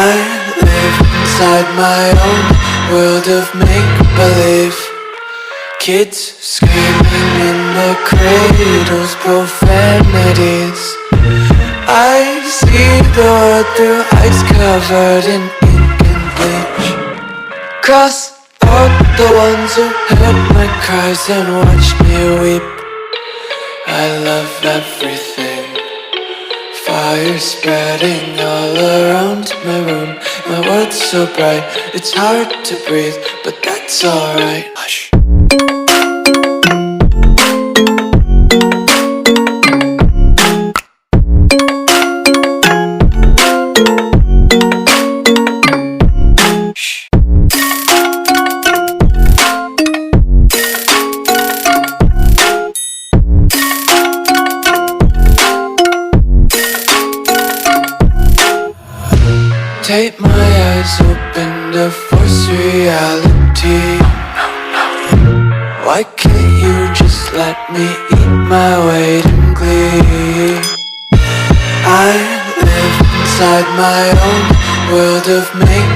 I live inside my own world of make-believe. Kids screaming in the cradles, profanities. I see the world through eyes covered in ink and bleach. Cross out the ones who heard my cries and watched me weep. I love everything. Fire spreading all around my room. My world's so bright, it's hard to breathe, but that's alright. Hush. Tape my eyes open to force reality. Why can't you just let me eat my weight in glee? I live inside my own world of make